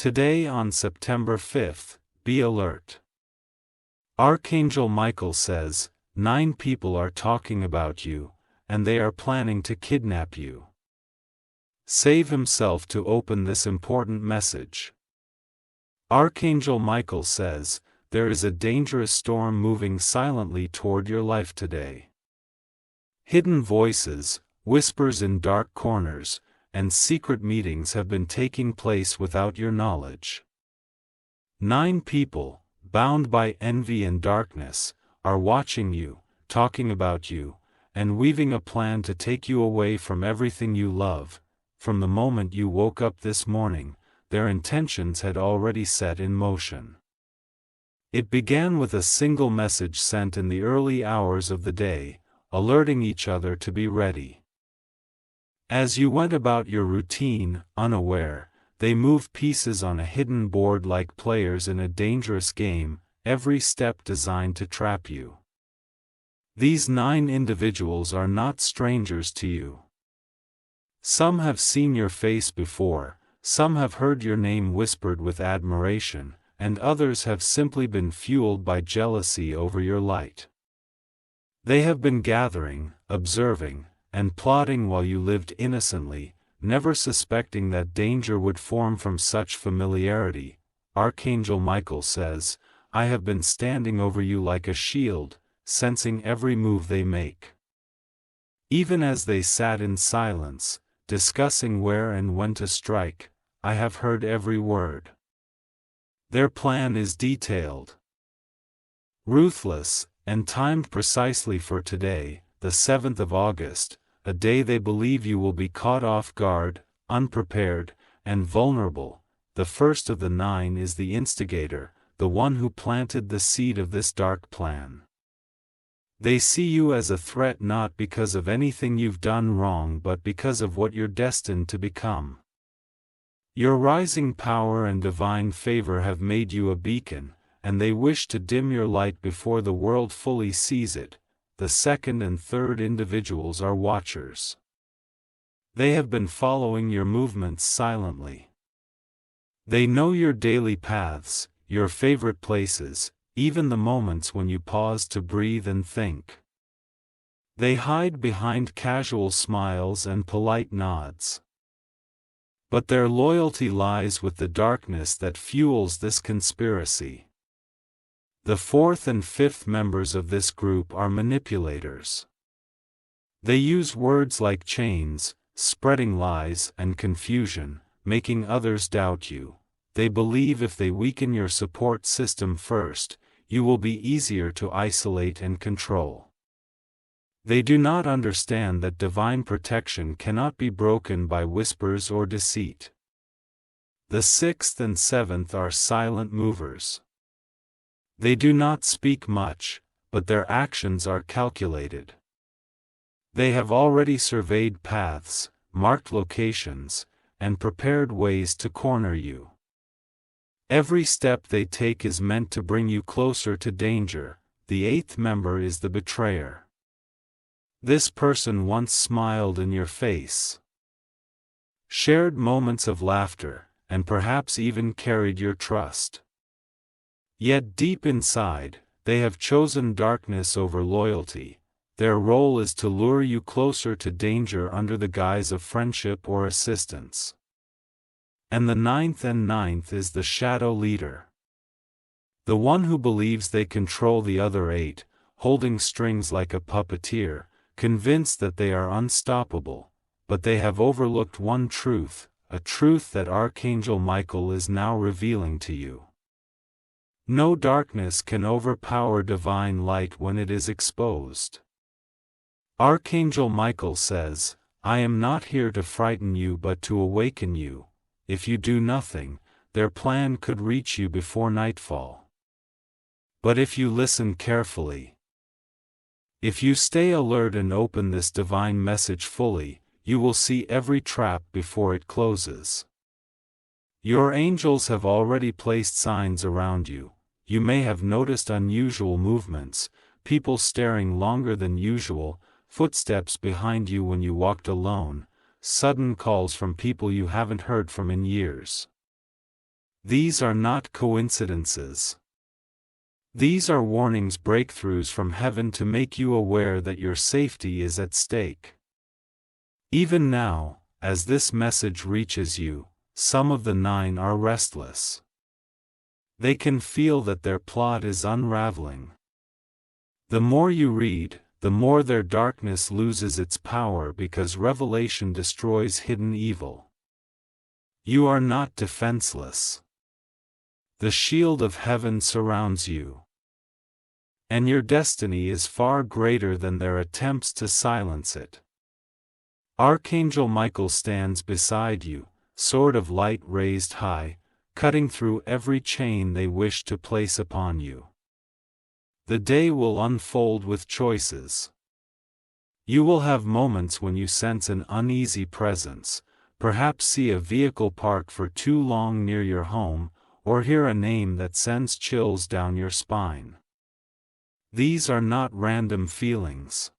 Today on September 5th, be alert. Archangel Michael says, 9 people are talking about you, and they are planning to kidnap you. Save himself to open this important message. Archangel Michael says, there is a dangerous storm moving silently toward your life today. Hidden voices, whispers in dark corners, and secret meetings have been taking place without your knowledge. 9 people, bound by envy and darkness, are watching you, talking about you, and weaving a plan to take you away from everything you love. From the moment you woke up this morning, their intentions had already set in motion. It began with a single message sent in the early hours of the day, alerting each other to be ready. As you went about your routine, unaware, they moved pieces on a hidden board like players in a dangerous game, every step designed to trap you. These 9 individuals are not strangers to you. Some have seen your face before, some have heard your name whispered with admiration, and others have simply been fueled by jealousy over your light. They have been gathering, observing, and plotting while you lived innocently, never suspecting that danger would form from such familiarity. Archangel Michael says, I have been standing over you like a shield, sensing every move they make. Even as they sat in silence, discussing where and when to strike, I have heard every word. Their plan is detailed, ruthless, and timed precisely for today, the 7th of August, a day they believe you will be caught off guard, unprepared, and vulnerable. The first of the 9 is the instigator, the one who planted the seed of this dark plan. They see you as a threat not because of anything you've done wrong but because of what you're destined to become. Your rising power and divine favor have made you a beacon, and they wish to dim your light before the world fully sees it. The 2nd and 3rd individuals are watchers. They have been following your movements silently. They know your daily paths, your favorite places, even the moments when you pause to breathe and think. They hide behind casual smiles and polite nods. But their loyalty lies with the darkness that fuels this conspiracy. The 4th and 5th members of this group are manipulators. They use words like chains, spreading lies and confusion, making others doubt you. They believe if they weaken your support system first, you will be easier to isolate and control. They do not understand that divine protection cannot be broken by whispers or deceit. The 6th and 7th are silent movers. They do not speak much, but their actions are calculated. They have already surveyed paths, marked locations, and prepared ways to corner you. Every step they take is meant to bring you closer to danger. The 8th member is the betrayer. This person once smiled in your face, shared moments of laughter, and perhaps even carried your trust. Yet deep inside, they have chosen darkness over loyalty. Their role is to lure you closer to danger under the guise of friendship or assistance. And the 9th is the shadow leader. The one who believes they control the other 8, holding strings like a puppeteer, convinced that they are unstoppable, but they have overlooked one truth, a truth that Archangel Michael is now revealing to you. No darkness can overpower divine light when it is exposed. Archangel Michael says, I am not here to frighten you but to awaken you. If you do nothing, their plan could reach you before nightfall. But if you listen carefully, if you stay alert and open this divine message fully, you will see every trap before it closes. Your angels have already placed signs around you. You may have noticed unusual movements, people staring longer than usual, footsteps behind you when you walked alone, sudden calls from people you haven't heard from in years. These are not coincidences. These are warnings, breakthroughs from heaven to make you aware that your safety is at stake. Even now, as this message reaches you, some of the 9 are restless. They can feel that their plot is unraveling. The more you read, the more their darkness loses its power because revelation destroys hidden evil. You are not defenseless. The shield of heaven surrounds you. And your destiny is far greater than their attempts to silence it. Archangel Michael stands beside you, sword of light raised high, cutting through every chain they wish to place upon you. The day will unfold with choices. You will have moments when you sense an uneasy presence, perhaps see a vehicle park for too long near your home, or hear a name that sends chills down your spine. These are not random feelings.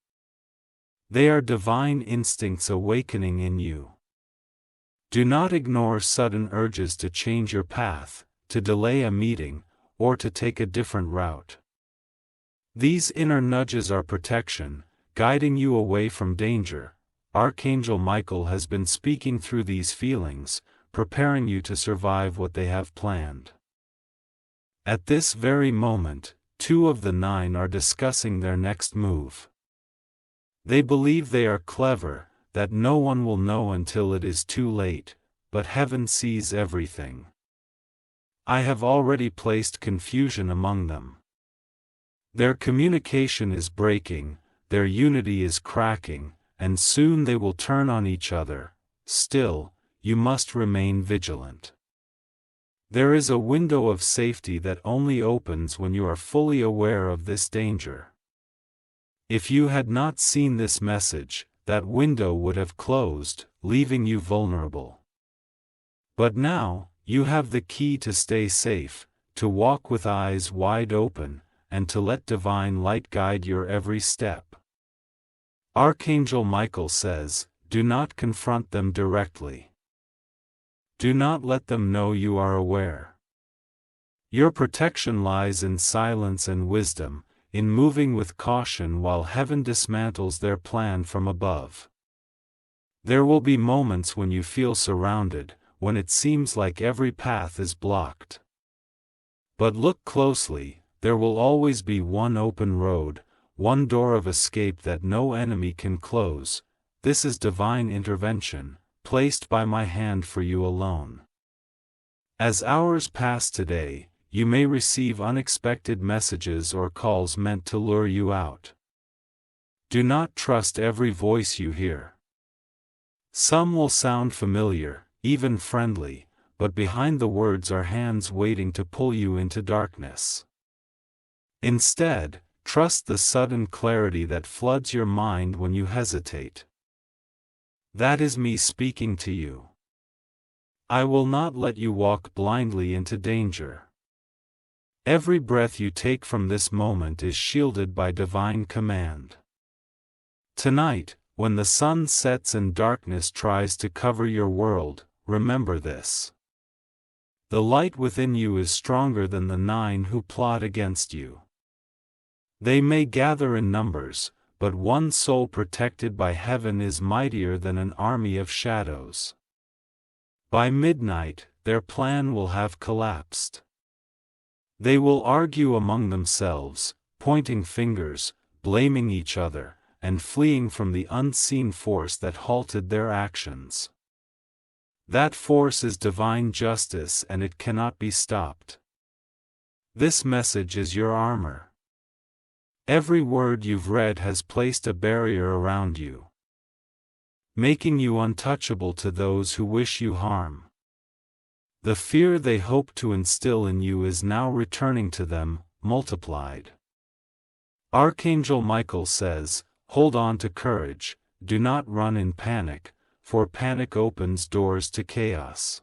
They are divine instincts awakening in you. Do not ignore sudden urges to change your path, to delay a meeting, or to take a different route. These inner nudges are protection, guiding you away from danger. Archangel Michael has been speaking through these feelings, preparing you to survive what they have planned. At this very moment, 2 of the 9 are discussing their next move. They believe they are clever, that no one will know until it is too late, but heaven sees everything. I have already placed confusion among them. Their communication is breaking, their unity is cracking, and soon they will turn on each other. Still, you must remain vigilant. There is a window of safety that only opens when you are fully aware of this danger. If you had not seen this message, that window would have closed, leaving you vulnerable. But now, you have the key to stay safe, to walk with eyes wide open, and to let divine light guide your every step. Archangel Michael says, do not confront them directly. Do not let them know you are aware. Your protection lies in silence and wisdom, in moving with caution while heaven dismantles their plan from above. There will be moments when you feel surrounded, when it seems like every path is blocked. But look closely, there will always be one open road, one door of escape that no enemy can close. This is divine intervention, placed by my hand for you alone. As hours pass today, you may receive unexpected messages or calls meant to lure you out. Do not trust every voice you hear. Some will sound familiar, even friendly, but behind the words are hands waiting to pull you into darkness. Instead, trust the sudden clarity that floods your mind when you hesitate. That is me speaking to you. I will not let you walk blindly into danger. Every breath you take from this moment is shielded by divine command. Tonight, when the sun sets and darkness tries to cover your world, remember this. The light within you is stronger than the 9 who plot against you. They may gather in numbers, but one soul protected by heaven is mightier than an army of shadows. By midnight, their plan will have collapsed. They will argue among themselves, pointing fingers, blaming each other, and fleeing from the unseen force that halted their actions. That force is divine justice and it cannot be stopped. This message is your armor. Every word you've read has placed a barrier around you, making you untouchable to those who wish you harm. The fear they hope to instill in you is now returning to them, multiplied. Archangel Michael says, hold on to courage, do not run in panic, for panic opens doors to chaos.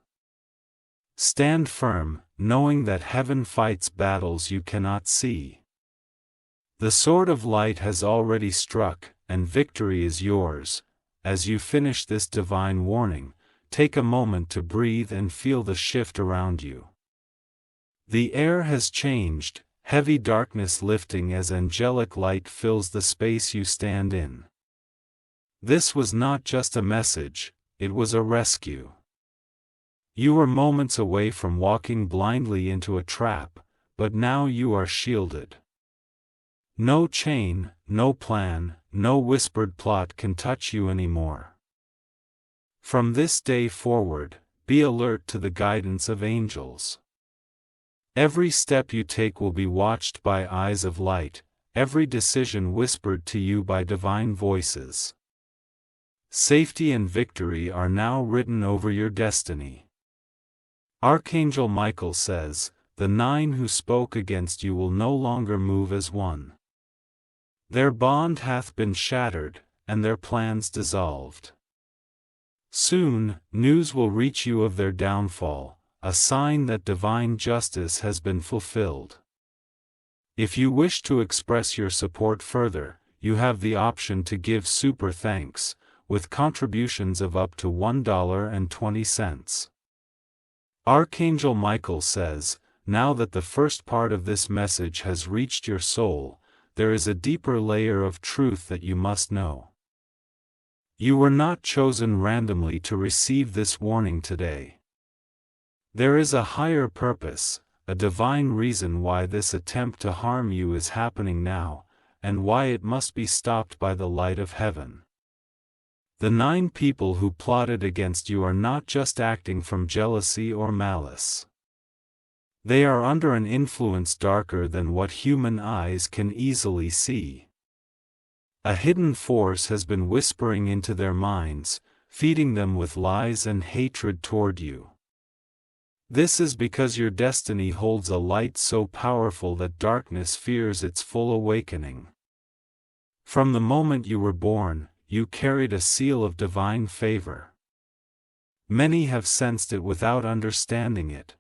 Stand firm, knowing that heaven fights battles you cannot see. The sword of light has already struck, and victory is yours. As you finish this divine warning, take a moment to breathe and feel the shift around you. The air has changed, heavy darkness lifting as angelic light fills the space you stand in. This was not just a message, it was a rescue. You were moments away from walking blindly into a trap, but now you are shielded. No chain, no plan, no whispered plot can touch you anymore. From this day forward, be alert to the guidance of angels. Every step you take will be watched by eyes of light, every decision whispered to you by divine voices. Safety and victory are now written over your destiny. Archangel Michael says, "The 9 who spoke against you will no longer move as one. Their bond hath been shattered, and their plans dissolved. Soon, news will reach you of their downfall, a sign that divine justice has been fulfilled." If you wish to express your support further, you have the option to give super thanks, with contributions of up to $1.20. Archangel Michael says, "Now that the first part of this message has reached your soul, there is a deeper layer of truth that you must know. You were not chosen randomly to receive this warning today. There is a higher purpose, a divine reason why this attempt to harm you is happening now, and why it must be stopped by the light of heaven. The 9 people who plotted against you are not just acting from jealousy or malice. They are under an influence darker than what human eyes can easily see. A hidden force has been whispering into their minds, feeding them with lies and hatred toward you. This is because your destiny holds a light so powerful that darkness fears its full awakening. From the moment you were born, you carried a seal of divine favor. Many have sensed it without understanding it.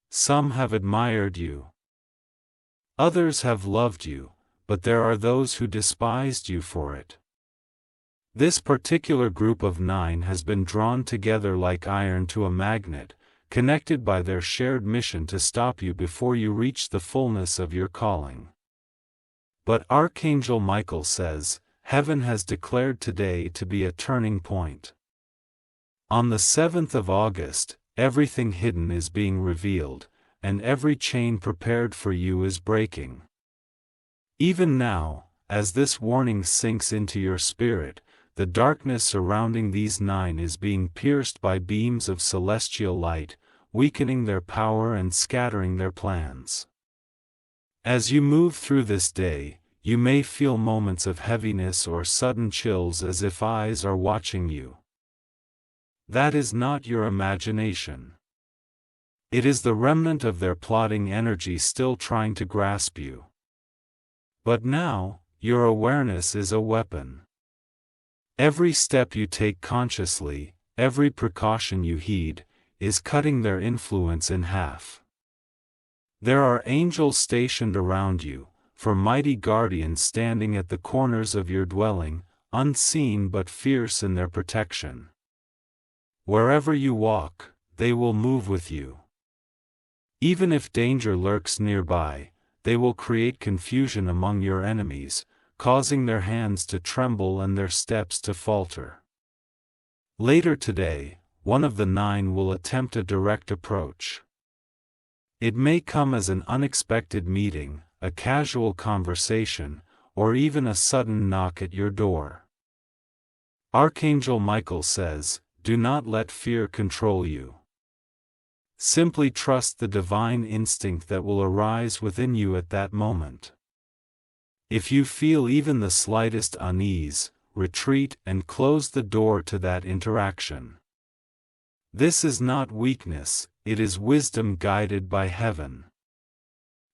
Some have admired you. Others have loved you, but there are those who despised you for it. This particular group of 9 has been drawn together like iron to a magnet, connected by their shared mission to stop you before you reach the fullness of your calling. But Archangel Michael says, heaven has declared today to be a turning point. On the 7th of August, everything hidden is being revealed, and every chain prepared for you is breaking. Even now, as this warning sinks into your spirit, the darkness surrounding these 9 is being pierced by beams of celestial light, weakening their power and scattering their plans. As you move through this day, you may feel moments of heaviness or sudden chills as if eyes are watching you. That is not your imagination. It is the remnant of their plotting energy still trying to grasp you. But now, your awareness is a weapon. Every step you take consciously, every precaution you heed, is cutting their influence in half. There are angels stationed around you, for mighty guardians standing at the corners of your dwelling, unseen but fierce in their protection. Wherever you walk, they will move with you. Even if danger lurks nearby, they will create confusion among your enemies, causing their hands to tremble and their steps to falter. Later today, one of the 9 will attempt a direct approach. It may come as an unexpected meeting, a casual conversation, or even a sudden knock at your door. Archangel Michael says, do not let fear control you. Simply trust the divine instinct that will arise within you at that moment. If you feel even the slightest unease, retreat and close the door to that interaction. This is not weakness, it is wisdom guided by heaven.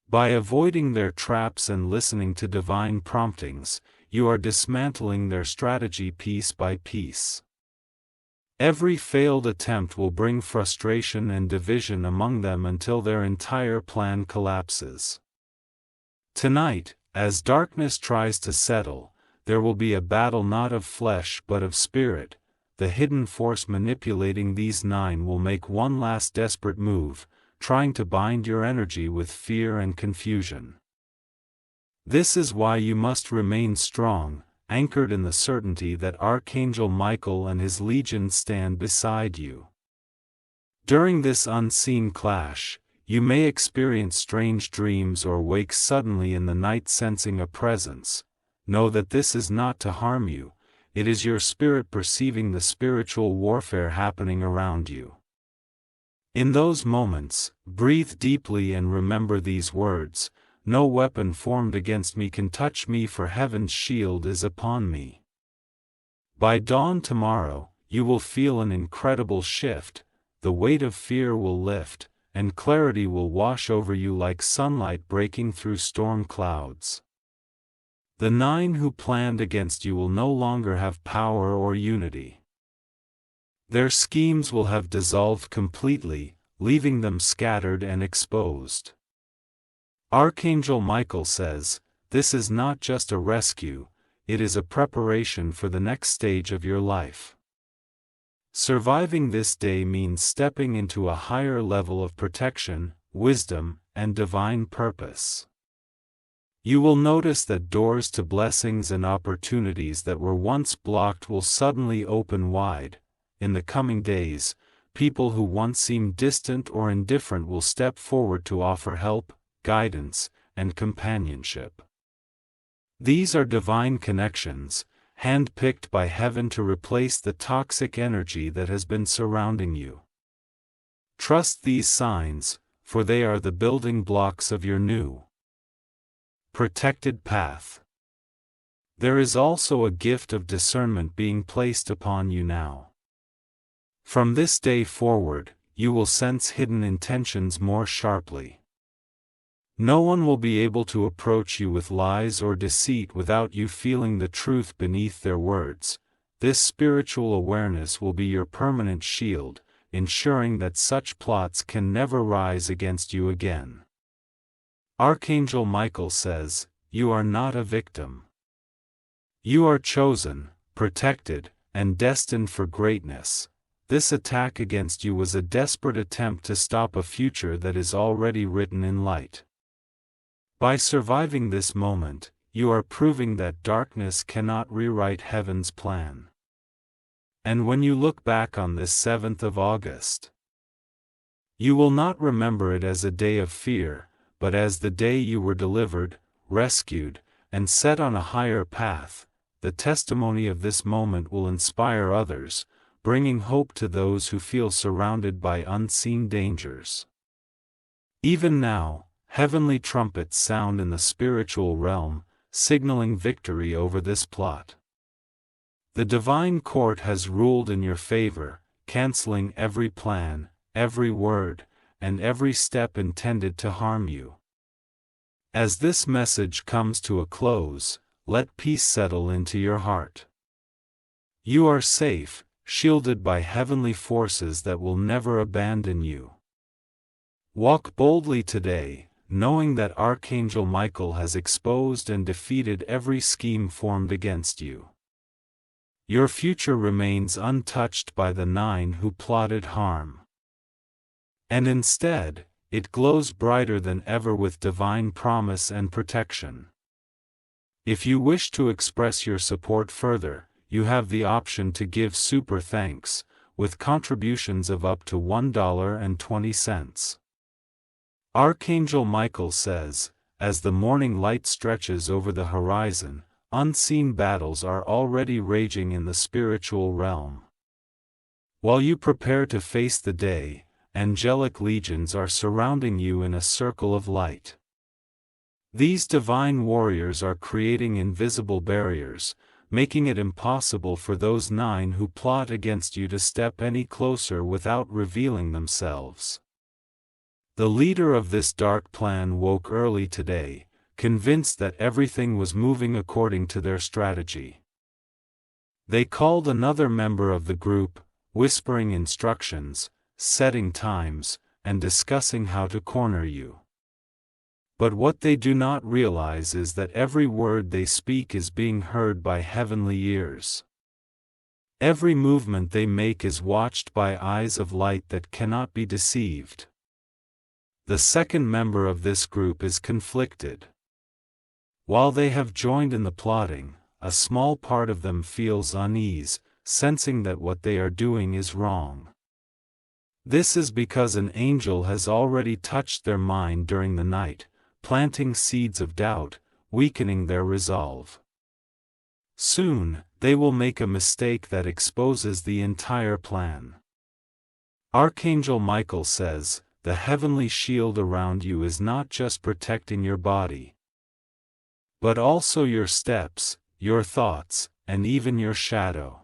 By avoiding their traps and listening to divine promptings, you are dismantling their strategy piece by piece. Every failed attempt will bring frustration and division among them until their entire plan collapses. Tonight, as darkness tries to settle, there will be a battle not of flesh but of spirit. The hidden force manipulating these 9 will make one last desperate move, trying to bind your energy with fear and confusion. This is why you must remain strong, anchored in the certainty that Archangel Michael and his legions stand beside you. During this unseen clash, you may experience strange dreams or wake suddenly in the night sensing a presence. Know that this is not to harm you, it is your spirit perceiving the spiritual warfare happening around you. In those moments, breathe deeply and remember these words: "No weapon formed against me can touch me, for heaven's shield is upon me." By dawn tomorrow, you will feel an incredible shift, the weight of fear will lift, and clarity will wash over you like sunlight breaking through storm clouds. The 9 who planned against you will no longer have power or unity. Their schemes will have dissolved completely, leaving them scattered and exposed. Archangel Michael says, "This is not just a rescue, it is a preparation for the next stage of your life." Surviving this day means stepping into a higher level of protection, wisdom, and divine purpose. You will notice that doors to blessings and opportunities that were once blocked will suddenly open wide. In the coming days, people who once seemed distant or indifferent will step forward to offer help, guidance, and companionship. These are divine connections, hand-picked by heaven to replace the toxic energy that has been surrounding you. Trust these signs, for they are the building blocks of your new, protected path. There is also a gift of discernment being placed upon you now. From this day forward, you will sense hidden intentions more sharply. No one will be able to approach you with lies or deceit without you feeling the truth beneath their words. This spiritual awareness will be your permanent shield, ensuring that such plots can never rise against you again. Archangel Michael says, "You are not a victim. You are chosen, protected, and destined for greatness." This attack against you was a desperate attempt to stop a future that is already written in light. By surviving this moment, you are proving that darkness cannot rewrite heaven's plan. And when you look back on this 7th of August, you will not remember it as a day of fear, but as the day you were delivered, rescued, and set on a higher path. The testimony of this moment will inspire others, bringing hope to those who feel surrounded by unseen dangers. Even now, heavenly trumpets sound in the spiritual realm, signaling victory over this plot. The divine court has ruled in your favor, canceling every plan, every word, and every step intended to harm you. As this message comes to a close, let peace settle into your heart. You are safe, shielded by heavenly forces that will never abandon you. Walk boldly today, knowing that Archangel Michael has exposed and defeated every scheme formed against you. Your future remains untouched by the 9 who plotted harm. And instead, it glows brighter than ever with divine promise and protection. If you wish to express your support further, you have the option to give super thanks, with contributions of up to $1.20. Archangel Michael says, "As the morning light stretches over the horizon, unseen battles are already raging in the spiritual realm. While you prepare to face the day, angelic legions are surrounding you in a circle of light. These divine warriors are creating invisible barriers, making it impossible for those 9 who plot against you to step any closer without revealing themselves." The leader of this dark plan woke early today, convinced that everything was moving according to their strategy. They called another member of the group, whispering instructions, setting times, and discussing how to corner you. But what they do not realize is that every word they speak is being heard by heavenly ears. Every movement they make is watched by eyes of light that cannot be deceived. the second member of this group is conflicted. While they have joined in the plotting, a small part of them feels unease, sensing that what they are doing is wrong. This is because an angel has already touched their mind during the night, planting seeds of doubt, weakening their resolve. Soon, they will make a mistake that exposes the entire plan. Archangel Michael says, the heavenly shield around you is not just protecting your body, but also your steps, your thoughts, and even your shadow.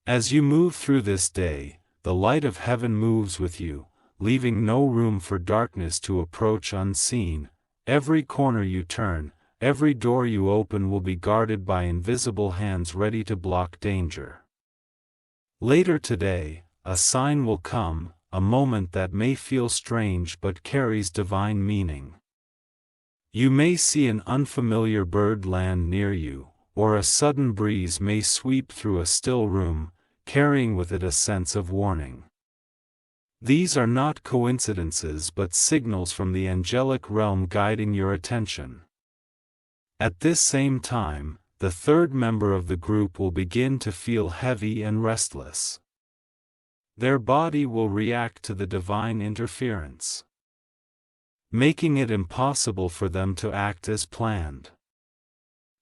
As you move through this day, the light of heaven moves with you, leaving no room for darkness to approach unseen. Every corner you turn, every door you open will be guarded by invisible hands ready to block danger. Later today, a sign will come, a moment that may feel strange but carries divine meaning. You may see an unfamiliar bird land near you, or a sudden breeze may sweep through a still room, carrying with it a sense of warning. These are not coincidences but signals from the angelic realm guiding your attention. At this same time, the third member of the group will begin to feel heavy and restless. Their body will react to the divine interference, making it impossible for them to act as planned.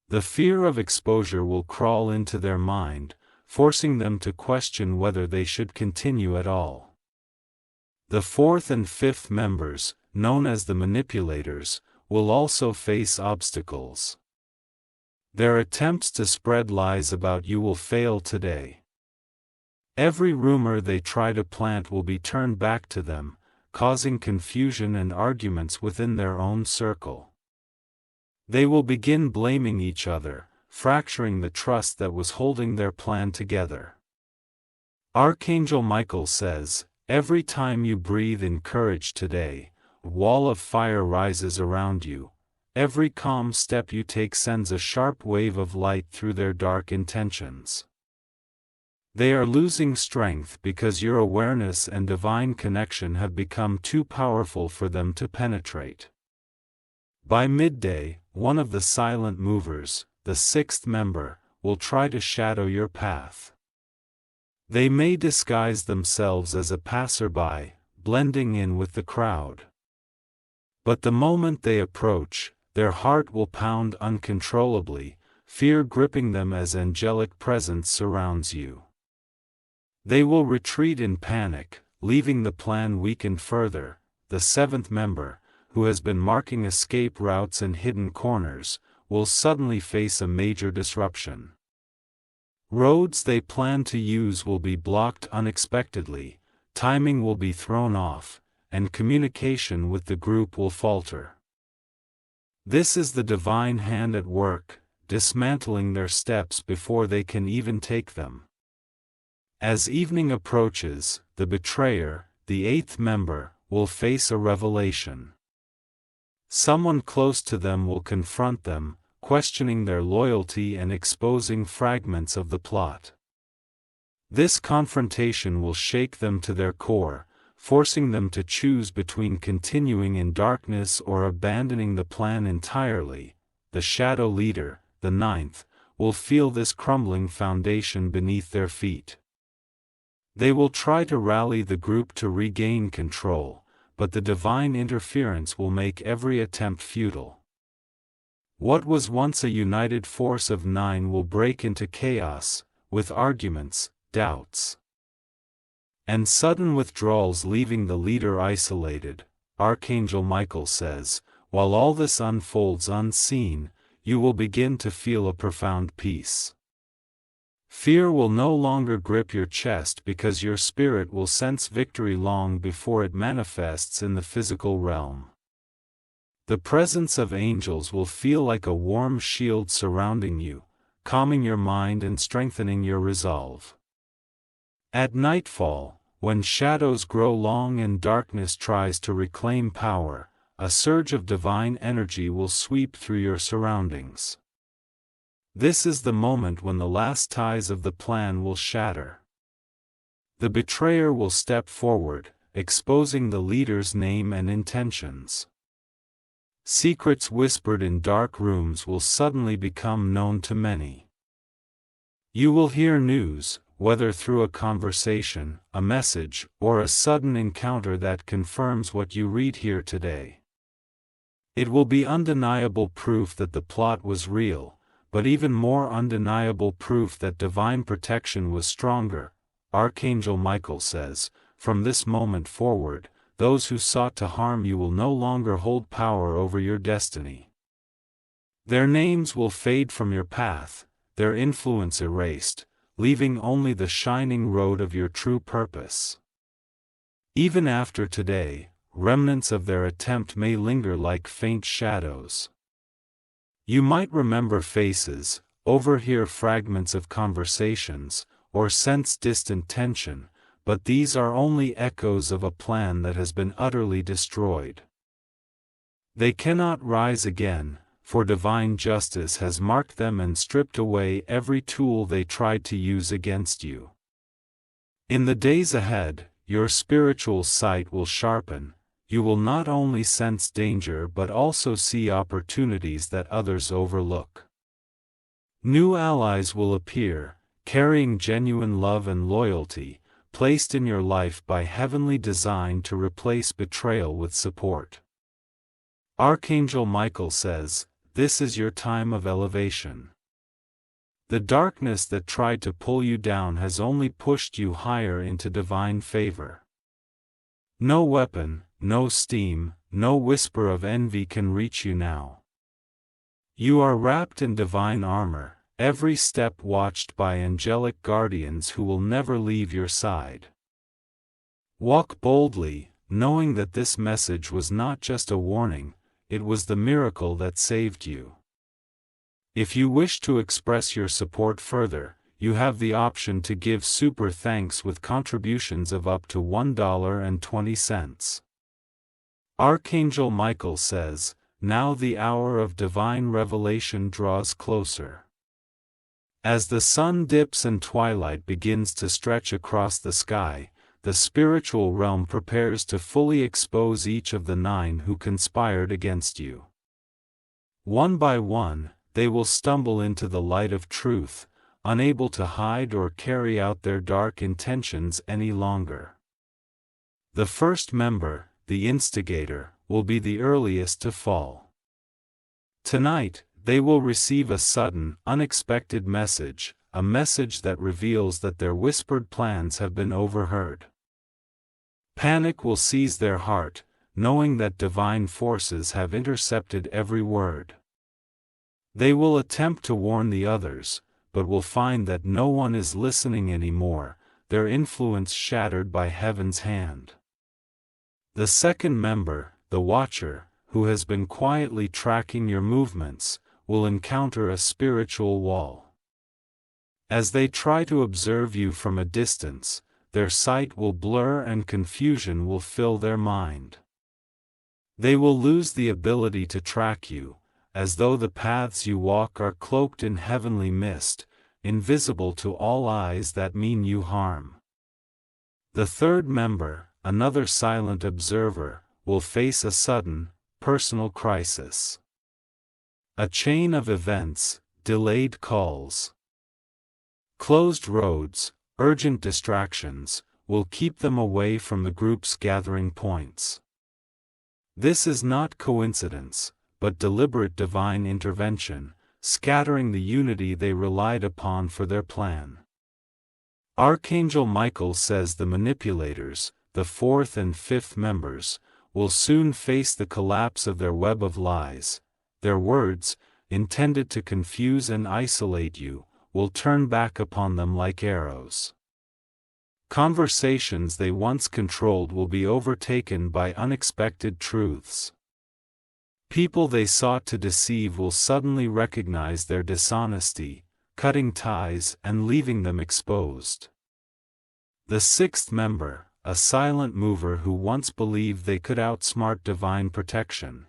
The fear of exposure will crawl into their mind, forcing them to question whether they should continue at all. The fourth and fifth members, known as the manipulators, will also face obstacles. Their attempts to spread lies about you will fail today. Every rumor they try to plant will be turned back to them, causing confusion and arguments within their own circle. They will begin blaming each other, fracturing the trust that was holding their plan together. Archangel Michael says, every time you breathe in courage today, a wall of fire rises around you. Every calm step you take sends a sharp wave of light through their dark intentions. They are losing strength because your awareness and divine connection have become too powerful for them to penetrate. By midday, one of the silent movers, the sixth member, will try to shadow your path. They may disguise themselves as a passerby, blending in with the crowd. But the moment they approach, their heart will pound uncontrollably, fear gripping them as angelic presence surrounds you. They will retreat in panic, leaving the plan weakened further. The seventh member, who has been marking escape routes and hidden corners, will suddenly face a major disruption. Roads they plan to use will be blocked unexpectedly, timing will be thrown off, and communication with the group will falter. This is the divine hand at work, dismantling their steps before they can even take them. As evening approaches, the betrayer, the eighth member, will face a revelation. Someone close to them will confront them, questioning their loyalty and exposing fragments of the plot. This confrontation will shake them to their core, forcing them to choose between continuing in darkness or abandoning the plan entirely. The shadow leader, the ninth, will feel this crumbling foundation beneath their feet. They will try to rally the group to regain control, but the divine interference will make every attempt futile. What was once a united force of 9 will break into chaos, with arguments, doubts, and sudden withdrawals, leaving the leader isolated. Archangel Michael says, while all this unfolds unseen, you will begin to feel a profound peace. Fear will no longer grip your chest because your spirit will sense victory long before it manifests in the physical realm. The presence of angels will feel like a warm shield surrounding you, calming your mind and strengthening your resolve. At nightfall, when shadows grow long and darkness tries to reclaim power, a surge of divine energy will sweep through your surroundings. This is the moment when the last ties of the plan will shatter. The betrayer will step forward, exposing the leader's name and intentions. Secrets whispered in dark rooms will suddenly become known to many. You will hear news, whether through a conversation, a message, or a sudden encounter that confirms what you read here today. It will be undeniable proof that the plot was real, but even more undeniable proof that divine protection was stronger. Archangel Michael says, "From this moment forward, those who sought to harm you will no longer hold power over your destiny. Their names will fade from your path, their influence erased, leaving only the shining road of your true purpose. Even after today, remnants of their attempt may linger like faint shadows. You might remember faces, overhear fragments of conversations, or sense distant tension, but these are only echoes of a plan that has been utterly destroyed. They cannot rise again, for divine justice has marked them and stripped away every tool they tried to use against you. In the days ahead, your spiritual sight will sharpen. You will not only sense danger but also see opportunities that others overlook. New allies will appear, carrying genuine love and loyalty, placed in your life by heavenly design to replace betrayal with support. Archangel Michael says, "This is your time of elevation." The darkness that tried to pull you down has only pushed you higher into divine favor. No weapon, no steam, no whisper of envy can reach you now. You are wrapped in divine armor, every step watched by angelic guardians who will never leave your side. Walk boldly, knowing that this message was not just a warning, it was the miracle that saved you. If you wish to express your support further, you have the option to give super thanks with contributions of up to $1.20. Archangel Michael says, "Now the hour of divine revelation draws closer." As the sun dips and twilight begins to stretch across the sky, the spiritual realm prepares to fully expose each of the 9 who conspired against you. One by one, they will stumble into the light of truth, unable to hide or carry out their dark intentions any longer. The first member, the instigator, will be the earliest to fall. Tonight, they will receive a sudden, unexpected message, a message that reveals that their whispered plans have been overheard. Panic will seize their heart, knowing that divine forces have intercepted every word. They will attempt to warn the others, but will find that no one is listening anymore, their influence shattered by heaven's hand. The second member, the Watcher, who has been quietly tracking your movements, will encounter a spiritual wall. As they try to observe you from a distance, their sight will blur and confusion will fill their mind. They will lose the ability to track you, as though the paths you walk are cloaked in heavenly mist, invisible to all eyes that mean you harm. The third member, another silent observer, will face a sudden, personal crisis. A chain of events, delayed calls, closed roads, urgent distractions, will keep them away from the group's gathering points. This is not coincidence, but deliberate divine intervention, scattering the unity they relied upon for their plan. Archangel Michael says the manipulators, the 4th and 5th members, will soon face the collapse of their web of lies. Their words, intended to confuse and isolate you, will turn back upon them like arrows. Conversations they once controlled will be overtaken by unexpected truths. People they sought to deceive will suddenly recognize their dishonesty, cutting ties and leaving them exposed. The 6th member, a silent mover who once believed they could outsmart divine protection,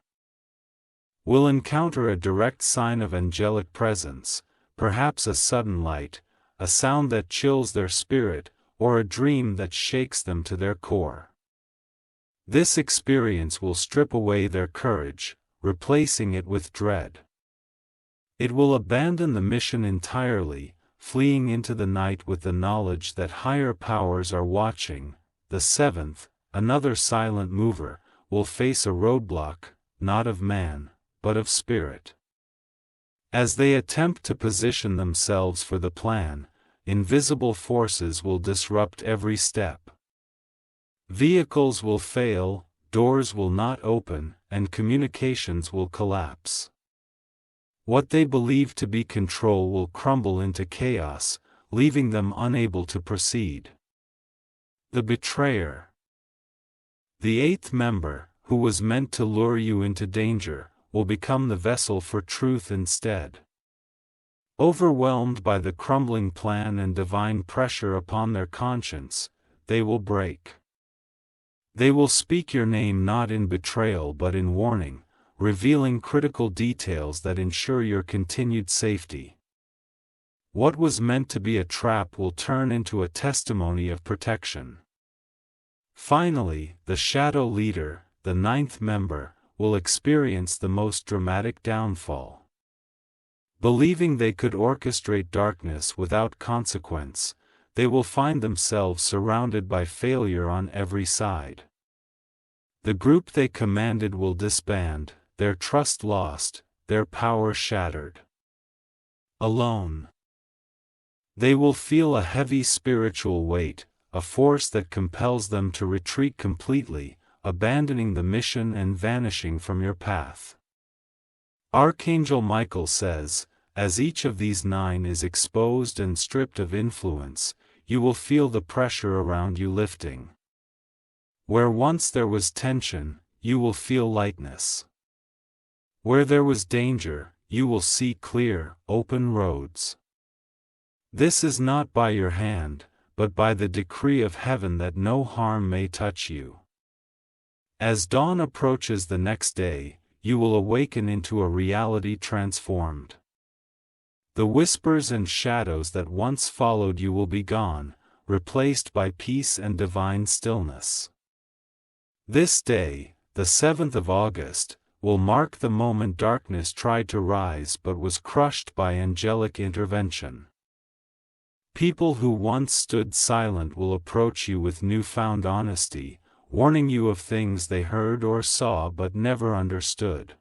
will encounter a direct sign of angelic presence, perhaps a sudden light, a sound that chills their spirit, or a dream that shakes them to their core. This experience will strip away their courage, replacing it with dread. It will abandon the mission entirely, fleeing into the night with the knowledge that higher powers are watching. The seventh, another silent mover, will face a roadblock, not of man, but of spirit. As they attempt to position themselves for the plan, invisible forces will disrupt every step. Vehicles will fail, doors will not open, and communications will collapse. What they believe to be control will crumble into chaos, leaving them unable to proceed. The betrayer. The eighth member, who was meant to lure you into danger, will become the vessel for truth instead. Overwhelmed by the crumbling plan and divine pressure upon their conscience, they will break. They will speak your name not in betrayal but in warning, revealing critical details that ensure your continued safety. What was meant to be a trap will turn into a testimony of protection. Finally, the shadow leader, the ninth member, will experience the most dramatic downfall. Believing they could orchestrate darkness without consequence, they will find themselves surrounded by failure on every side. The group they commanded will disband, their trust lost, their power shattered. Alone. They will feel a heavy spiritual weight, a force that compels them to retreat completely, abandoning the mission and vanishing from your path. Archangel Michael says, as each of these nine is exposed and stripped of influence, you will feel the pressure around you lifting. Where once there was tension, you will feel lightness. Where there was danger, you will see clear, open roads. This is not by your hand, but by the decree of heaven that no harm may touch you. As dawn approaches the next day, you will awaken into a reality transformed. The whispers and shadows that once followed you will be gone, replaced by peace and divine stillness. This day, the 7th of August, will mark the moment darkness tried to rise but was crushed by angelic intervention. People who once stood silent will approach you with newfound honesty, warning you of things they heard or saw but never understood.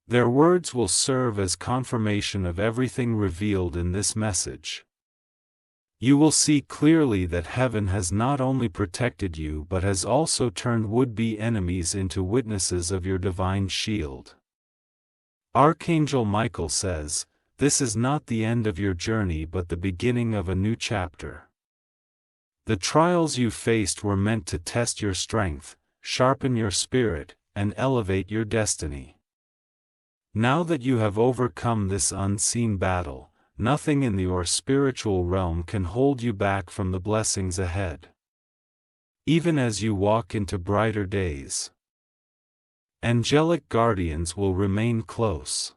Their words will serve as confirmation of everything revealed in this message. You will see clearly that heaven has not only protected you but has also turned would-be enemies into witnesses of your divine shield. Archangel Michael says, this is not the end of your journey but the beginning of a new chapter. The trials you faced were meant to test your strength, sharpen your spirit, and elevate your destiny. Now that you have overcome this unseen battle, nothing in your spiritual realm can hold you back from the blessings ahead. Even as you walk into brighter days, angelic guardians will remain close.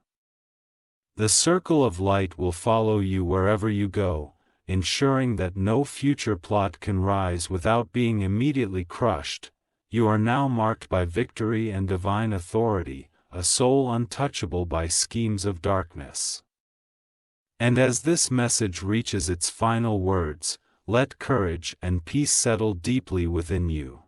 The circle of light will follow you wherever you go, ensuring that no future plot can rise without being immediately crushed. You are now marked by victory and divine authority, a soul untouchable by schemes of darkness. And as this message reaches its final words, let courage and peace settle deeply within you.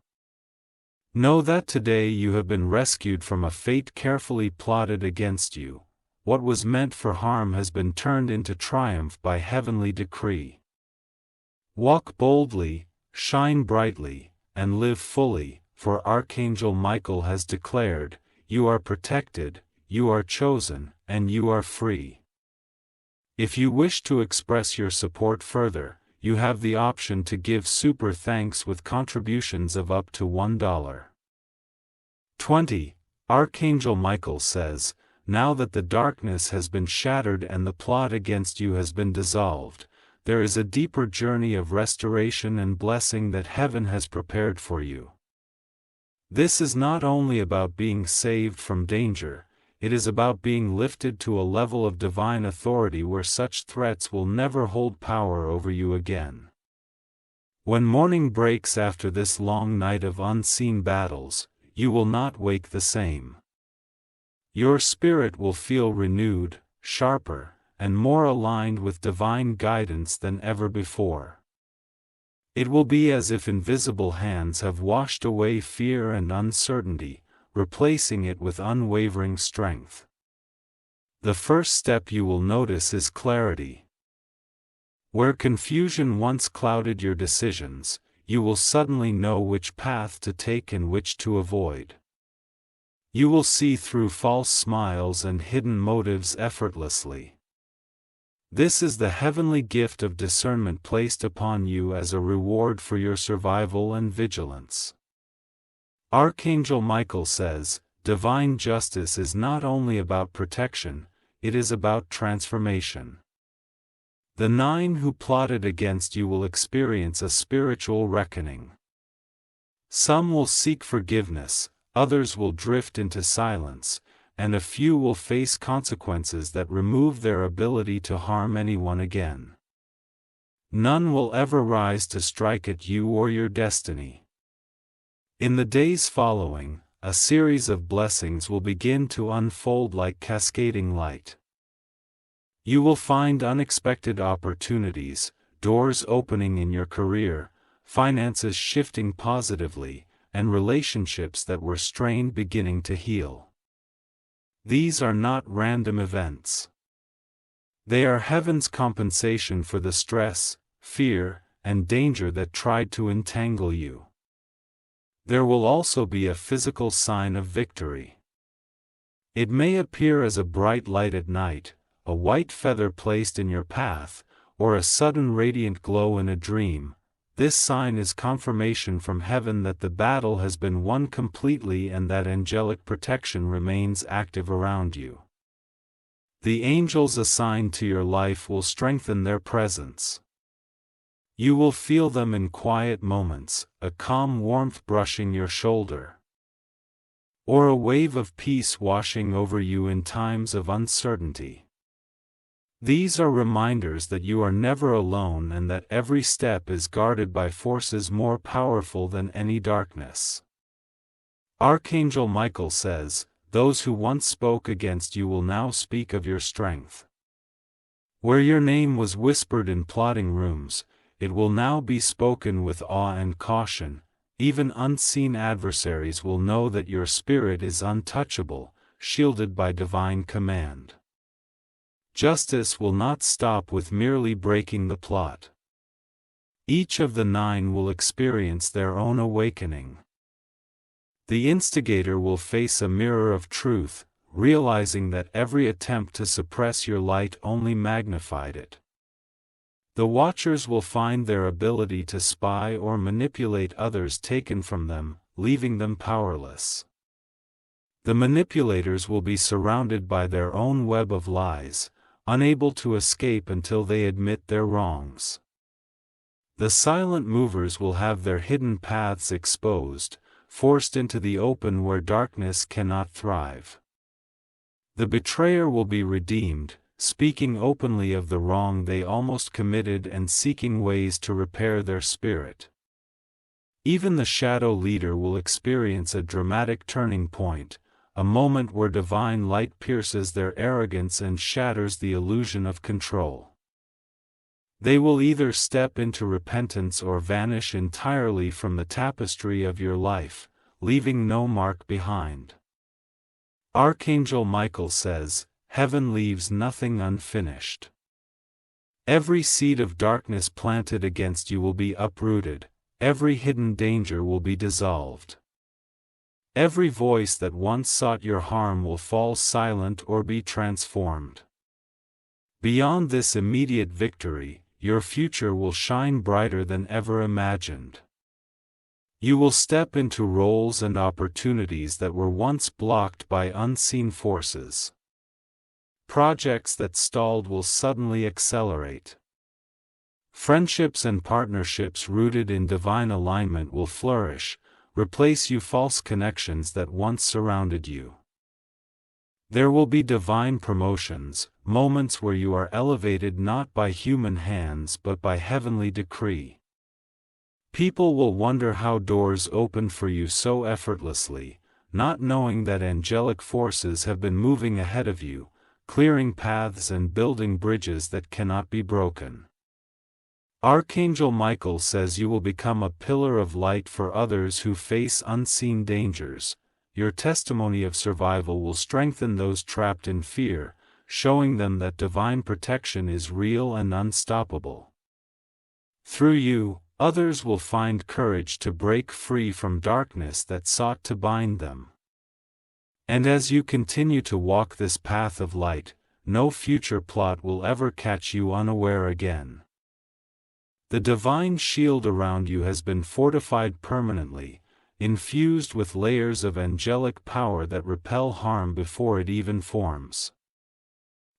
Know that today you have been rescued from a fate carefully plotted against you. What was meant for harm has been turned into triumph by heavenly decree. Walk boldly, shine brightly, and live fully, for Archangel Michael has declared, you are protected, you are chosen, and you are free. If you wish to express your support further, you have the option to give super thanks with contributions of up to $1. 20. Archangel Michael says, now that the darkness has been shattered and the plot against you has been dissolved, there is a deeper journey of restoration and blessing that heaven has prepared for you. This is not only about being saved from danger, it is about being lifted to a level of divine authority where such threats will never hold power over you again. When morning breaks after this long night of unseen battles, you will not wake the same. Your spirit will feel renewed, sharper, and more aligned with divine guidance than ever before. It will be as if invisible hands have washed away fear and uncertainty, replacing it with unwavering strength. The first step you will notice is clarity. Where confusion once clouded your decisions, you will suddenly know which path to take and which to avoid. You will see through false smiles and hidden motives effortlessly. This is the heavenly gift of discernment placed upon you as a reward for your survival and vigilance. Archangel Michael says, divine justice is not only about protection, it is about transformation. The 9 who plotted against you will experience a spiritual reckoning. Some will seek forgiveness, others will drift into silence, and a few will face consequences that remove their ability to harm anyone again. None will ever rise to strike at you or your destiny. In the days following, a series of blessings will begin to unfold like cascading light. You will find unexpected opportunities, doors opening in your career, finances shifting positively, and relationships that were strained beginning to heal. These are not random events. They are heaven's compensation for the stress, fear, and danger that tried to entangle you. There will also be a physical sign of victory. It may appear as a bright light at night, a white feather placed in your path, or a sudden radiant glow in a dream. This sign is confirmation from heaven that the battle has been won completely and that angelic protection remains active around you. The angels assigned to your life will strengthen their presence. You will feel them in quiet moments, a calm warmth brushing your shoulder, or a wave of peace washing over you in times of uncertainty. These are reminders that you are never alone and that every step is guarded by forces more powerful than any darkness. Archangel Michael says, those who once spoke against you will now speak of your strength. Where your name was whispered in plotting rooms, it will now be spoken with awe and caution. Even unseen adversaries will know that your spirit is untouchable, shielded by divine command. Justice will not stop with merely breaking the plot. Each of the 9 will experience their own awakening. The instigator will face a mirror of truth, realizing that every attempt to suppress your light only magnified it. The watchers will find their ability to spy or manipulate others taken from them, leaving them powerless. The manipulators will be surrounded by their own web of lies, unable to escape until they admit their wrongs. The silent movers will have their hidden paths exposed, forced into the open where darkness cannot thrive. The betrayer will be redeemed, speaking openly of the wrong they almost committed and seeking ways to repair their spirit. Even the shadow leader will experience a dramatic turning point, a moment where divine light pierces their arrogance and shatters the illusion of control. They will either step into repentance or vanish entirely from the tapestry of your life, leaving no mark behind. Archangel Michael says, heaven leaves nothing unfinished. Every seed of darkness planted against you will be uprooted, every hidden danger will be dissolved. Every voice that once sought your harm will fall silent or be transformed. Beyond this immediate victory, your future will shine brighter than ever imagined. You will step into roles and opportunities that were once blocked by unseen forces. Projects that stalled will suddenly accelerate. Friendships and partnerships rooted in divine alignment will flourish, replace false connections that once surrounded you. There will be divine promotions, moments where you are elevated not by human hands but by heavenly decree. People will wonder how doors open for you so effortlessly, not knowing that angelic forces have been moving ahead of you, clearing paths and building bridges that cannot be broken. Archangel Michael says you will become a pillar of light for others who face unseen dangers. Your testimony of survival will strengthen those trapped in fear, showing them that divine protection is real and unstoppable. Through you, others will find courage to break free from darkness that sought to bind them. And as you continue to walk this path of light, no future plot will ever catch you unaware again. The divine shield around you has been fortified permanently, infused with layers of angelic power that repel harm before it even forms.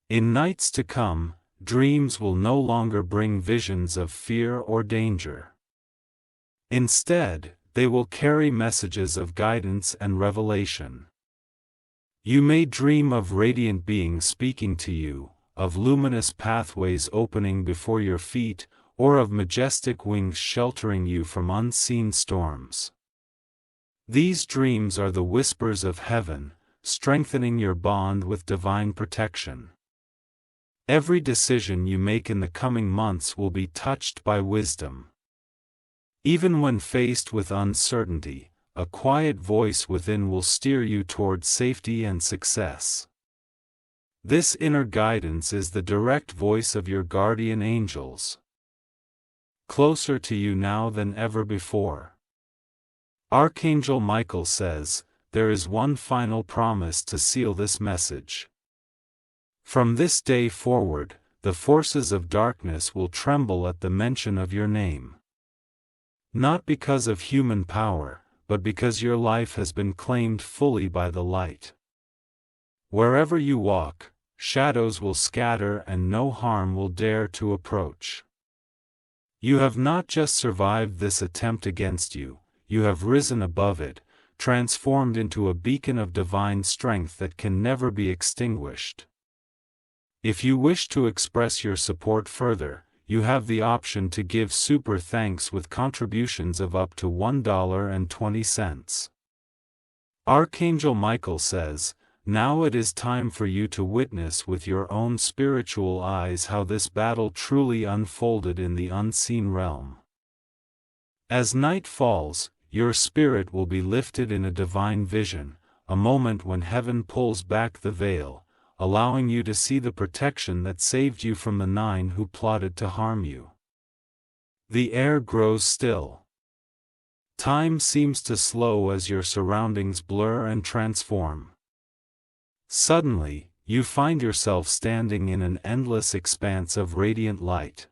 In nights to come, dreams will no longer bring visions of fear or danger. Instead, they will carry messages of guidance and revelation. You may dream of radiant beings speaking to you, of luminous pathways opening before your feet, or of majestic wings sheltering you from unseen storms. These dreams are the whispers of heaven, strengthening your bond with divine protection. Every decision you make in the coming months will be touched by wisdom. Even when faced with uncertainty, a quiet voice within will steer you toward safety and success. This inner guidance is the direct voice of your guardian angels, closer to you now than ever before. Archangel Michael says, there is one final promise to seal this message. From this day forward, the forces of darkness will tremble at the mention of your name. Not because of human power, but because your life has been claimed fully by the light. Wherever you walk, shadows will scatter and no harm will dare to approach. You have not just survived this attempt against you, you have risen above it, transformed into a beacon of divine strength that can never be extinguished. If you wish to express your support further, you have the option to give super thanks with contributions of up to $1.20. Archangel Michael says, now it is time for you to witness with your own spiritual eyes how this battle truly unfolded in the unseen realm. As night falls, your spirit will be lifted in a divine vision, a moment when heaven pulls back the veil, allowing you to see the protection that saved you from the 9 who plotted to harm you. The air grows still. Time seems to slow as your surroundings blur and transform. Suddenly, you find yourself standing in an endless expanse of radiant light.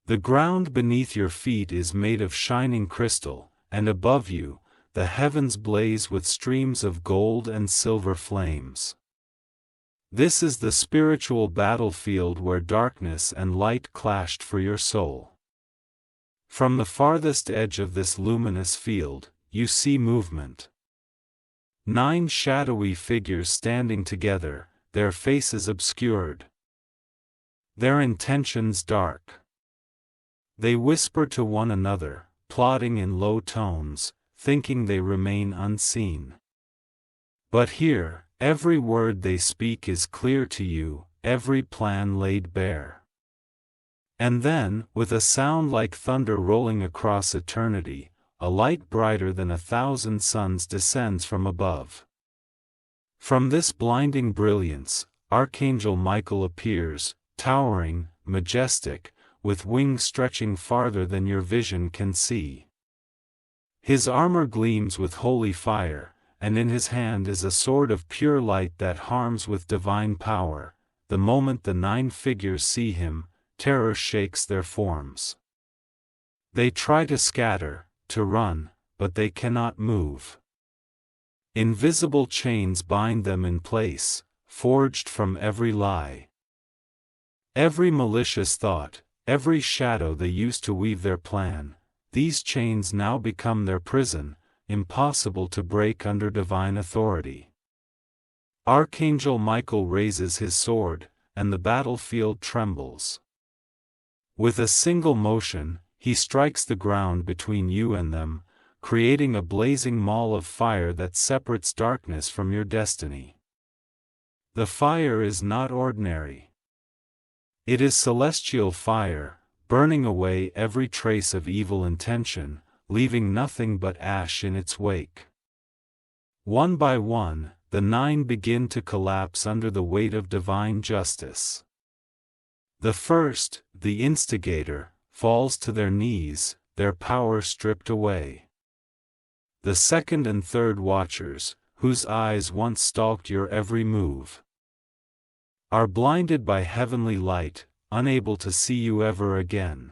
The ground beneath your feet is made of shining crystal, and above you, the heavens blaze with streams of gold and silver flames. This is the spiritual battlefield where darkness and light clashed for your soul. From the farthest edge of this luminous field, you see movement. 9 shadowy figures standing together, their faces obscured. Their intentions dark. They whisper to one another, plotting in low tones, thinking they remain unseen. But here, every word they speak is clear to you, every plan laid bare. And then, with a sound like thunder rolling across eternity, a light brighter than 1,000 suns descends from above. From this blinding brilliance, Archangel Michael appears, towering, majestic, with wings stretching farther than your vision can see. His armor gleams with holy fire, and in his hand is a sword of pure light that harms with divine power. The moment the 9 figures see him, terror shakes their forms. They try to scatter, to run, but they cannot move. Invisible chains bind them in place, forged from every lie. Every malicious thought, every shadow they used to weave their plan, these chains now become their prison, impossible to break under divine authority. Archangel Michael raises his sword, and the battlefield trembles. With a single motion, he strikes the ground between you and them, creating a blazing maul of fire that separates darkness from your destiny. The fire is not ordinary. It is celestial fire, burning away every trace of evil intention, leaving nothing but ash in its wake. One by one, the 9 begin to collapse under the weight of divine justice. The first, the instigator, falls to their knees, their power stripped away. The second and third watchers, whose eyes once stalked your every move, are blinded by heavenly light, unable to see you ever again.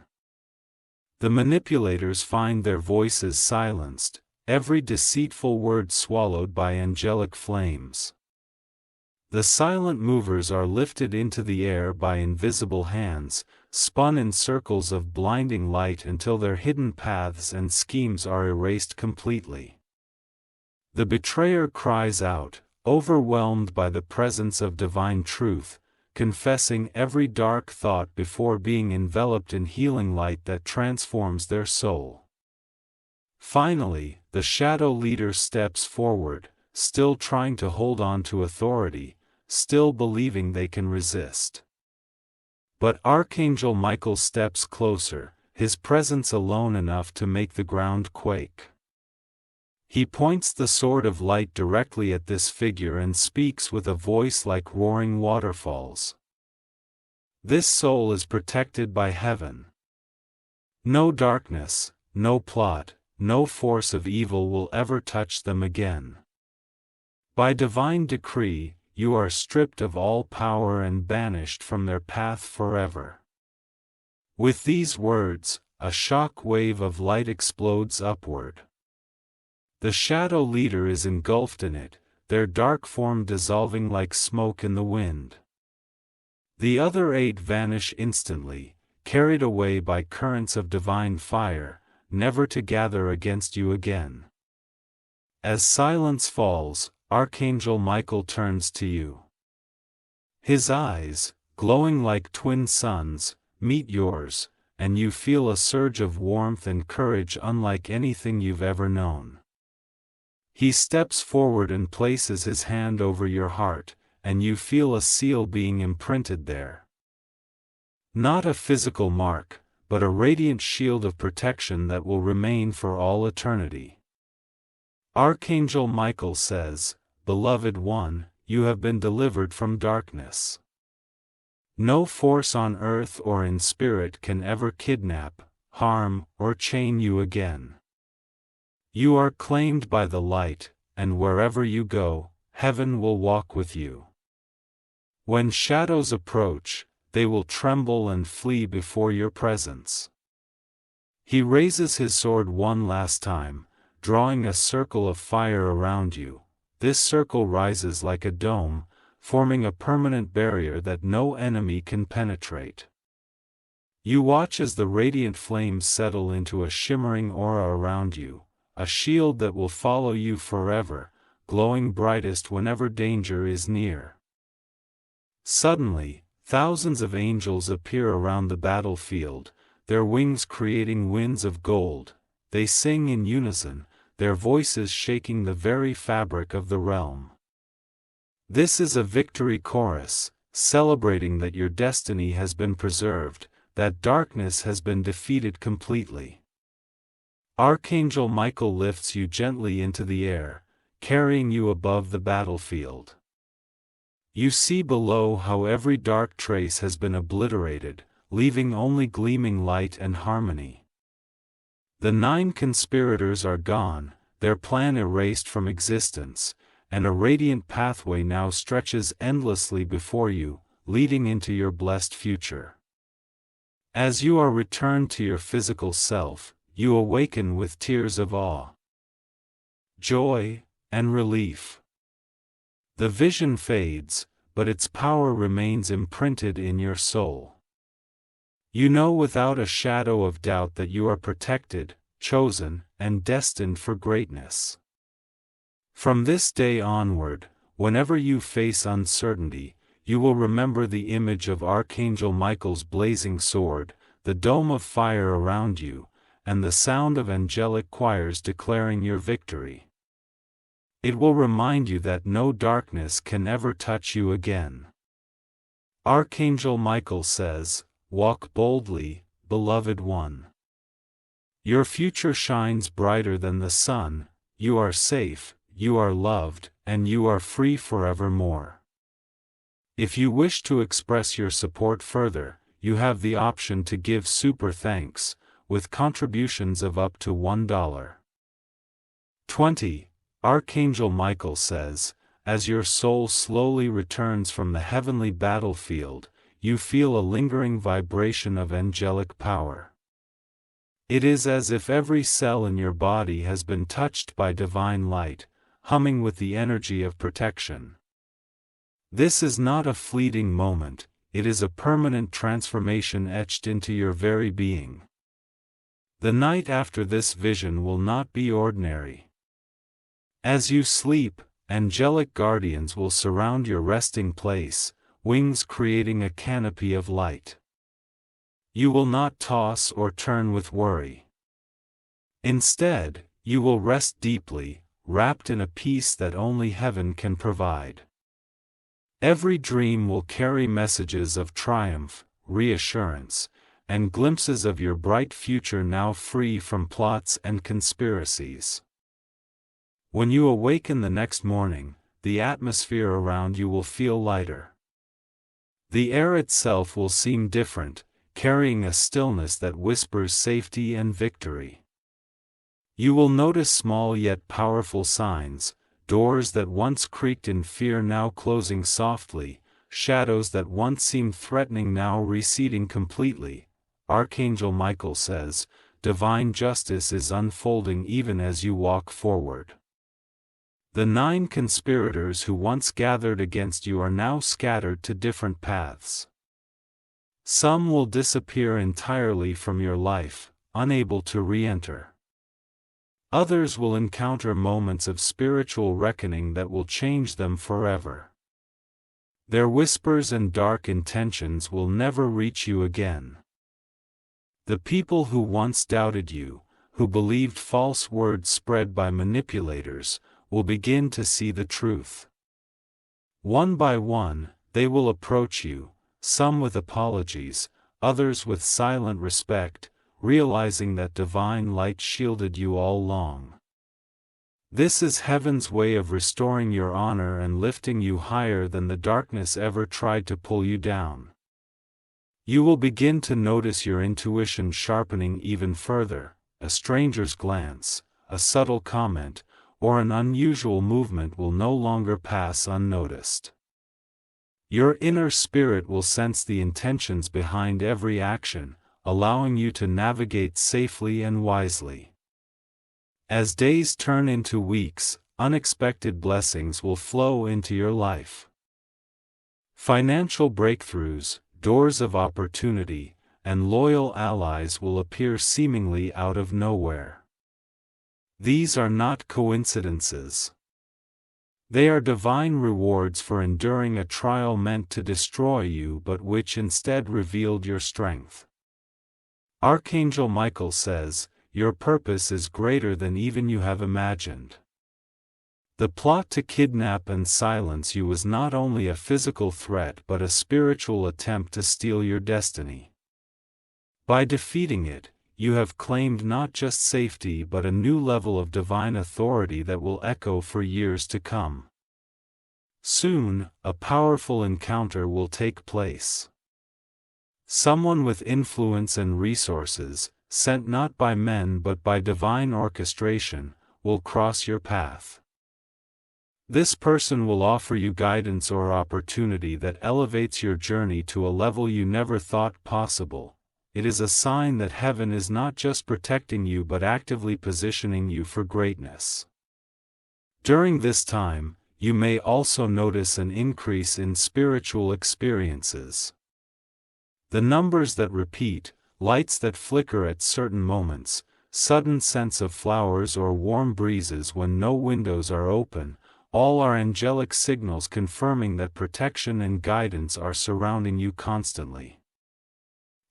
The manipulators find their voices silenced, every deceitful word swallowed by angelic flames. The silent movers are lifted into the air by invisible hands, spun in circles of blinding light until their hidden paths and schemes are erased completely. The betrayer cries out, overwhelmed by the presence of divine truth, confessing every dark thought before being enveloped in healing light that transforms their soul. Finally, the shadow leader steps forward, still trying to hold on to authority, still believing they can resist. But Archangel Michael steps closer, his presence alone enough to make the ground quake. He points the sword of light directly at this figure and speaks with a voice like roaring waterfalls. This soul is protected by heaven. No darkness, no plot, no force of evil will ever touch them again. By divine decree, you are stripped of all power and banished from their path forever. With these words, a shock wave of light explodes upward. The shadow leader is engulfed in it, their dark form dissolving like smoke in the wind. The other 8 vanish instantly, carried away by currents of divine fire, never to gather against you again. As silence falls, Archangel Michael turns to you. His eyes, glowing like twin suns, meet yours, and you feel a surge of warmth and courage unlike anything you've ever known. He steps forward and places his hand over your heart, and you feel a seal being imprinted there. Not a physical mark, but a radiant shield of protection that will remain for all eternity. Archangel Michael says, "Beloved one, you have been delivered from darkness. No force on earth or in spirit can ever kidnap, harm, or chain you again. You are claimed by the light, and wherever you go, heaven will walk with you. When shadows approach, they will tremble and flee before your presence." He raises his sword one last time, drawing a circle of fire around you. This circle rises like a dome, forming a permanent barrier that no enemy can penetrate. You watch as the radiant flames settle into a shimmering aura around you, a shield that will follow you forever, glowing brightest whenever danger is near. Suddenly, thousands of angels appear around the battlefield, their wings creating winds of gold. They sing in unison, their voices shaking the very fabric of the realm. This is a victory chorus, celebrating that your destiny has been preserved, that darkness has been defeated completely. Archangel Michael lifts you gently into the air, carrying you above the battlefield. You see below how every dark trace has been obliterated, leaving only gleaming light and harmony. The 9 conspirators are gone, their plan erased from existence, and a radiant pathway now stretches endlessly before you, leading into your blessed future. As you are returned to your physical self, you awaken with tears of awe, joy, and relief. The vision fades, but its power remains imprinted in your soul. You know without a shadow of doubt that you are protected, chosen, and destined for greatness. From this day onward, whenever you face uncertainty, you will remember the image of Archangel Michael's blazing sword, the dome of fire around you, and the sound of angelic choirs declaring your victory. It will remind you that no darkness can ever touch you again. Archangel Michael says, "Walk boldly, beloved one. Your future shines brighter than the sun, you are safe, you are loved, and you are free forevermore." If you wish to express your support further, you have the option to give super thanks, with contributions of up to $1. 20. Archangel Michael says, as your soul slowly returns from the heavenly battlefield, you feel a lingering vibration of angelic power. It is as if every cell in your body has been touched by divine light, humming with the energy of protection. This is not a fleeting moment, it is a permanent transformation etched into your very being. The night after this vision will not be ordinary. As you sleep, angelic guardians will surround your resting place, wings creating a canopy of light. You will not toss or turn with worry. Instead, you will rest deeply, wrapped in a peace that only heaven can provide. Every dream will carry messages of triumph, reassurance, and glimpses of your bright future now free from plots and conspiracies. When you awaken the next morning, the atmosphere around you will feel lighter. The air itself will seem different, carrying a stillness that whispers safety and victory. You will notice small yet powerful signs, doors that once creaked in fear now closing softly, shadows that once seemed threatening now receding completely. Archangel Michael says, divine justice is unfolding even as you walk forward. The 9 conspirators who once gathered against you are now scattered to different paths. Some will disappear entirely from your life, unable to re-enter. Others will encounter moments of spiritual reckoning that will change them forever. Their whispers and dark intentions will never reach you again. The people who once doubted you, who believed false words spread by manipulators, will begin to see the truth. One by one, they will approach you, some with apologies, others with silent respect, realizing that divine light shielded you all along. This is heaven's way of restoring your honor and lifting you higher than the darkness ever tried to pull you down. You will begin to notice your intuition sharpening even further. A stranger's glance, a subtle comment, or an unusual movement will no longer pass unnoticed. Your inner spirit will sense the intentions behind every action, allowing you to navigate safely and wisely. As days turn into weeks, unexpected blessings will flow into your life. Financial breakthroughs, doors of opportunity, and loyal allies will appear seemingly out of nowhere. These are not coincidences. They are divine rewards for enduring a trial meant to destroy you but which instead revealed your strength. Archangel Michael says, your purpose is greater than even you have imagined. The plot to kidnap and silence you was not only a physical threat but a spiritual attempt to steal your destiny. By defeating it, you have claimed not just safety but a new level of divine authority that will echo for years to come. Soon, a powerful encounter will take place. Someone with influence and resources, sent not by men but by divine orchestration, will cross your path. This person will offer you guidance or opportunity that elevates your journey to a level you never thought possible. It is a sign that heaven is not just protecting you but actively positioning you for greatness. During this time, you may also notice an increase in spiritual experiences. The numbers that repeat, lights that flicker at certain moments, sudden scents of flowers or warm breezes when no windows are open, all are angelic signals confirming that protection and guidance are surrounding you constantly.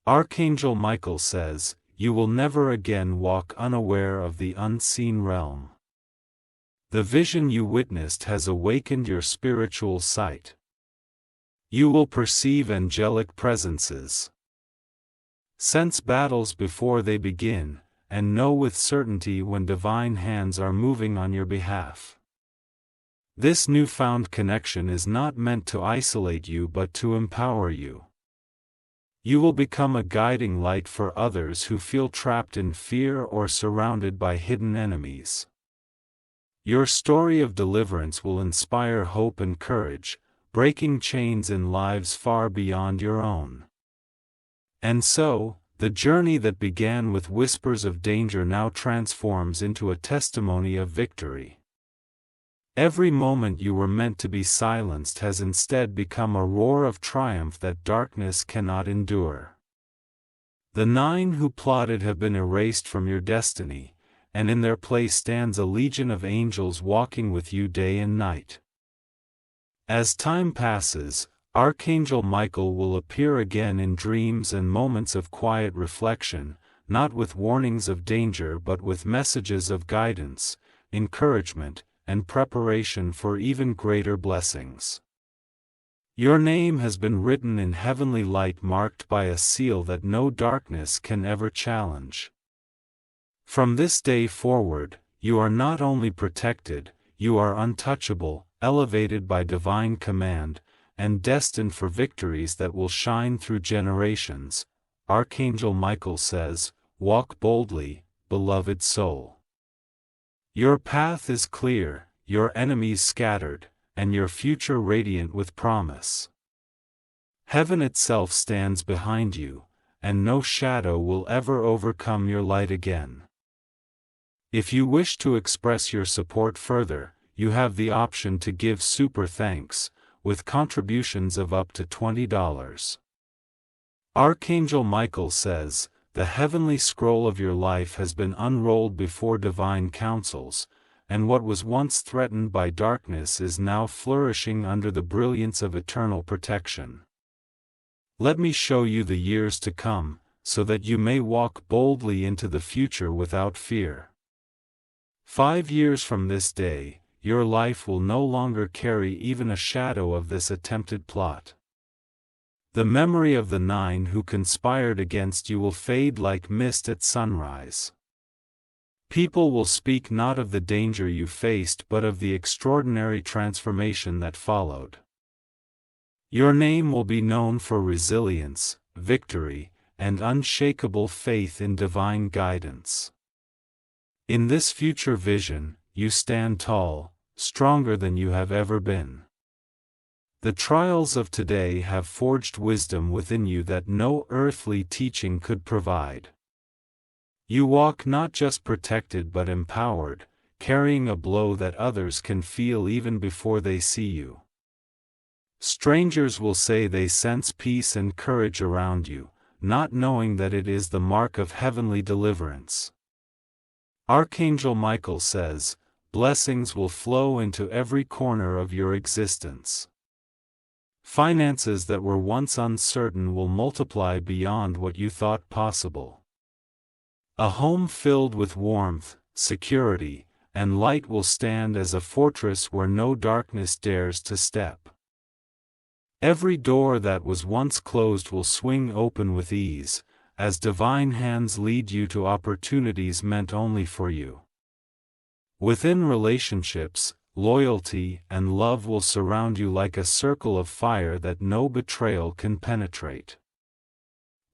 Archangel Michael says, you will never again walk unaware of the unseen realm. The vision you witnessed has awakened your spiritual sight. You will perceive angelic presences, sense battles before they begin, and know with certainty when divine hands are moving on your behalf. This newfound connection is not meant to isolate you but to empower you. You will become a guiding light for others who feel trapped in fear or surrounded by hidden enemies. Your story of deliverance will inspire hope and courage, breaking chains in lives far beyond your own. And so, the journey that began with whispers of danger now transforms into a testimony of victory. Every moment you were meant to be silenced has instead become a roar of triumph that darkness cannot endure. The 9 who plotted have been erased from your destiny, and in their place stands a legion of angels walking with you day and night. As time passes, Archangel Michael will appear again in dreams and moments of quiet reflection, not with warnings of danger but with messages of guidance, encouragement, and preparation for even greater blessings. Your name has been written in heavenly light, marked by a seal that no darkness can ever challenge. From this day forward, you are not only protected, you are untouchable, elevated by divine command, and destined for victories that will shine through generations. Archangel Michael says, walk boldly, beloved soul. Your path is clear, your enemies scattered, and your future radiant with promise. Heaven itself stands behind you, and no shadow will ever overcome your light again. If you wish to express your support further, you have the option to give super thanks, with contributions of up to $20. Archangel Michael says, the heavenly scroll of your life has been unrolled before divine counsels, and what was once threatened by darkness is now flourishing under the brilliance of eternal protection. Let me show you the years to come, so that you may walk boldly into the future without fear. 5 years from this day, your life will no longer carry even a shadow of this attempted plot. The memory of the 9 who conspired against you will fade like mist at sunrise. People will speak not of the danger you faced but of the extraordinary transformation that followed. Your name will be known for resilience, victory, and unshakable faith in divine guidance. In this future vision, you stand tall, stronger than you have ever been. The trials of today have forged wisdom within you that no earthly teaching could provide. You walk not just protected but empowered, carrying a blow that others can feel even before they see you. Strangers will say they sense peace and courage around you, not knowing that it is the mark of heavenly deliverance. Archangel Michael says, blessings will flow into every corner of your existence. Finances that were once uncertain will multiply beyond what you thought possible. A home filled with warmth, security, and light will stand as a fortress where no darkness dares to step. Every door that was once closed will swing open with ease, as divine hands lead you to opportunities meant only for you. Within relationships, loyalty and love will surround you like a circle of fire that no betrayal can penetrate.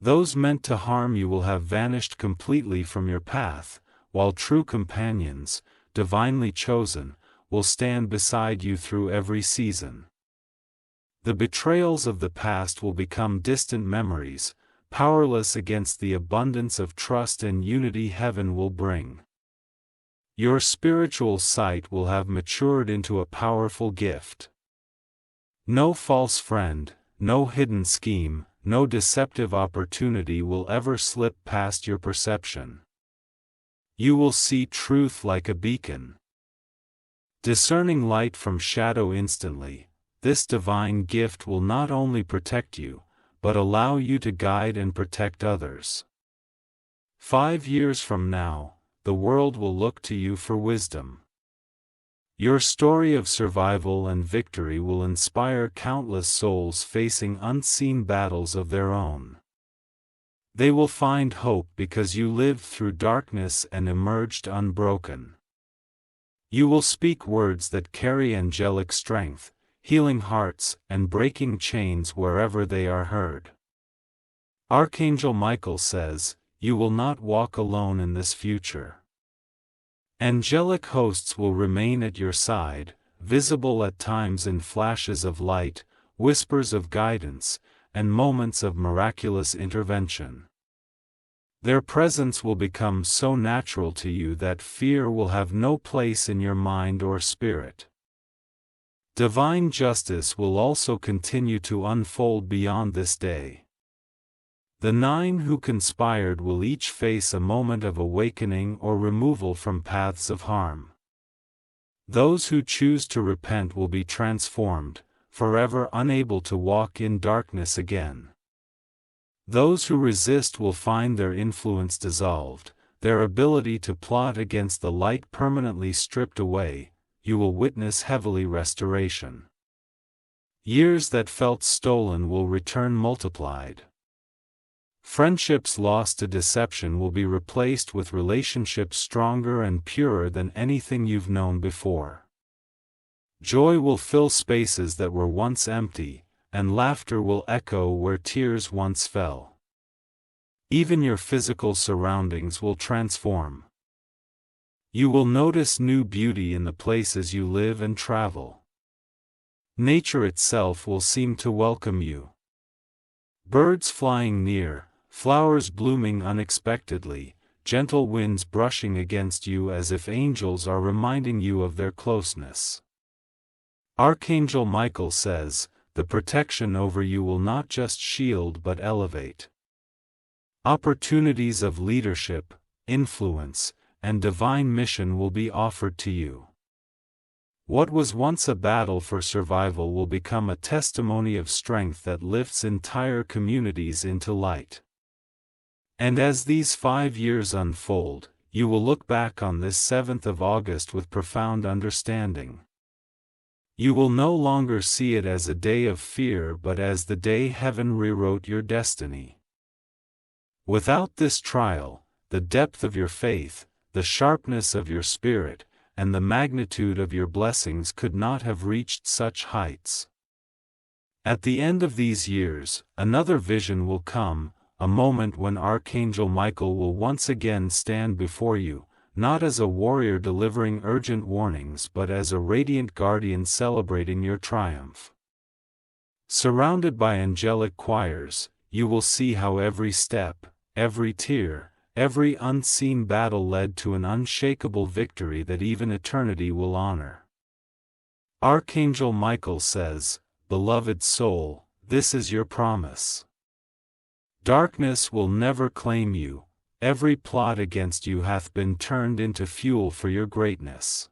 Those meant to harm you will have vanished completely from your path, while true companions, divinely chosen, will stand beside you through every season. The betrayals of the past will become distant memories, powerless against the abundance of trust and unity heaven will bring. Your spiritual sight will have matured into a powerful gift. No false friend, no hidden scheme, no deceptive opportunity will ever slip past your perception. You will see truth like a beacon, discerning light from shadow instantly. This divine gift will not only protect you, but allow you to guide and protect others. 5 years from now, the world will look to you for wisdom. Your story of survival and victory will inspire countless souls facing unseen battles of their own. They will find hope because you lived through darkness and emerged unbroken. You will speak words that carry angelic strength, healing hearts and breaking chains wherever they are heard. Archangel Michael says, "You will not walk alone in this future." Angelic hosts will remain at your side, visible at times in flashes of light, whispers of guidance, and moments of miraculous intervention. Their presence will become so natural to you that fear will have no place in your mind or spirit. Divine justice will also continue to unfold beyond this day. The 9 who conspired will each face a moment of awakening or removal from paths of harm. Those who choose to repent will be transformed, forever unable to walk in darkness again. Those who resist will find their influence dissolved, their ability to plot against the light permanently stripped away. You will witness heavenly restoration. Years that felt stolen will return multiplied. Friendships lost to deception will be replaced with relationships stronger and purer than anything you've known before. Joy will fill spaces that were once empty, and laughter will echo where tears once fell. Even your physical surroundings will transform. You will notice new beauty in the places you live and travel. Nature itself will seem to welcome you. Birds flying near, flowers blooming unexpectedly, gentle winds brushing against you as if angels are reminding you of their closeness. Archangel Michael says, the protection over you will not just shield but elevate. Opportunities of leadership, influence, and divine mission will be offered to you. What was once a battle for survival will become a testimony of strength that lifts entire communities into light. And as these 5 years unfold, you will look back on this 7th of August with profound understanding. You will no longer see it as a day of fear but as the day heaven rewrote your destiny. Without this trial, the depth of your faith, the sharpness of your spirit, and the magnitude of your blessings could not have reached such heights. At the end of these years, another vision will come, a moment when Archangel Michael will once again stand before you, not as a warrior delivering urgent warnings but as a radiant guardian celebrating your triumph. Surrounded by angelic choirs, you will see how every step, every tear, every unseen battle led to an unshakable victory that even eternity will honor. Archangel Michael says, "Beloved soul, this is your promise. Darkness will never claim you, every plot against you hath been turned into fuel for your greatness.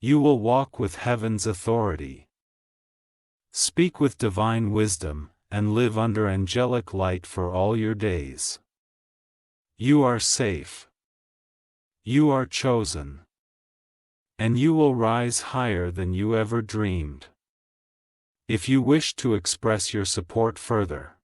You will walk with heaven's authority. Speak with divine wisdom, and live under angelic light for all your days. You are safe. You are chosen. And you will rise higher than you ever dreamed." If you wish to express your support further,